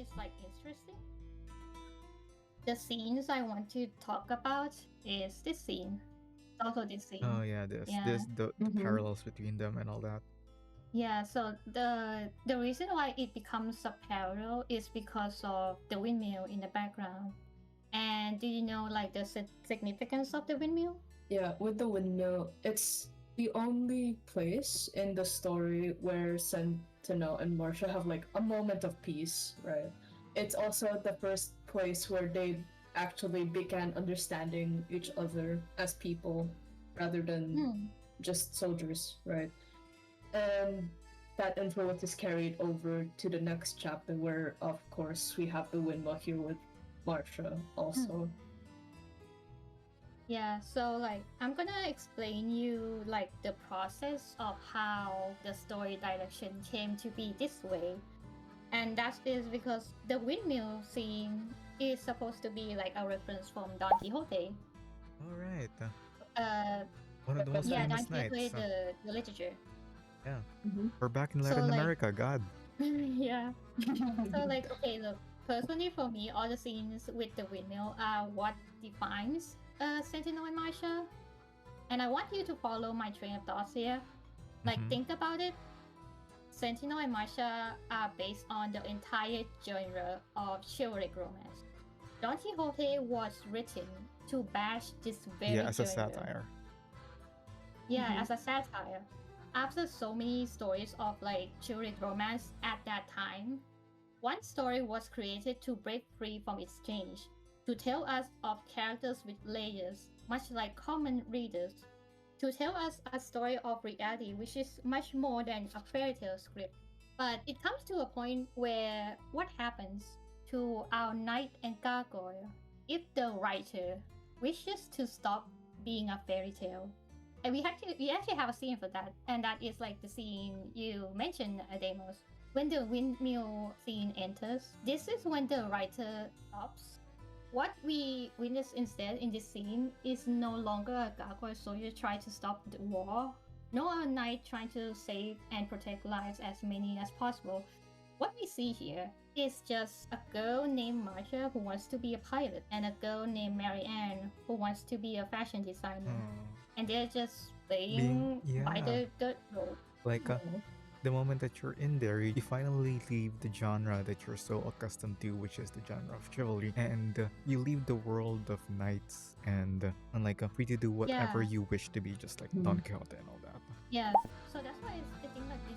is like interesting, the scenes I want to talk about is this scene. Also this scene. Oh yeah, this Yeah. this the Mm-hmm. parallels between them and all that. Yeah, so the reason why it becomes a parallel is because of the windmill in the background. And do you know like the significance of the windmill? Yeah, with the windmill, it's the only place in the story where Sentinel and Marcia have like a moment of peace, right? It's also the first place where they actually began understanding each other as people rather than just soldiers, right? And that influence is carried over to the next chapter where of course we have the windmill here with Marcia also. Yeah, so like I'm gonna explain you like the process of how the story direction came to be this way. And that is because the windmill scene is supposed to be like a reference from Don Quixote. All right, Uh one of the most yeah, Don famous Quixote knights. the literature. Yeah, Mm-hmm. we're back in So Latin like America. God. yeah. So like okay, look, personally for me, all the scenes with the windmill are what defines Sentinel and Marsha. And I want you to follow my train of thoughts here. Like, Mhm. think about it. Sentinel and Marsha are based on the entire genre of chivalric romance. Don Quixote was written to bash this very Yeah, as a genre. satire. Yeah, Mhm. as a satire. After so many stories of like chivalric romance at that time, one story was created to break free from its change, to tell us of characters with layers, much like common readers, to tell us a story of reality which is much more than a fairy tale script. But it comes to a point where what happens to our knight and gargoyle if the writer wishes to stop being a fairy tale? And we actually have a scene for that, and that is like the scene you mentioned, Demos. When the windmill scene enters, this is when the writer stops. What we witness instead in this scene is no longer a gargoyle soldier trying to stop the war, nor a knight trying to save and protect lives as many as possible. What we see here is just a girl named Marcia who wants to be a pilot, and a girl named Marianne who wants to be a fashion designer. And they're just playing by Yeah, the dirt road. like the moment that you're in there, you finally leave the genre that you're so accustomed to, which is the genre of chivalry, and you leave the world of knights and like free to do whatever Yeah. you wish to be, just like Mhm. Don Quixote and all that. Yes. So that's why I think like this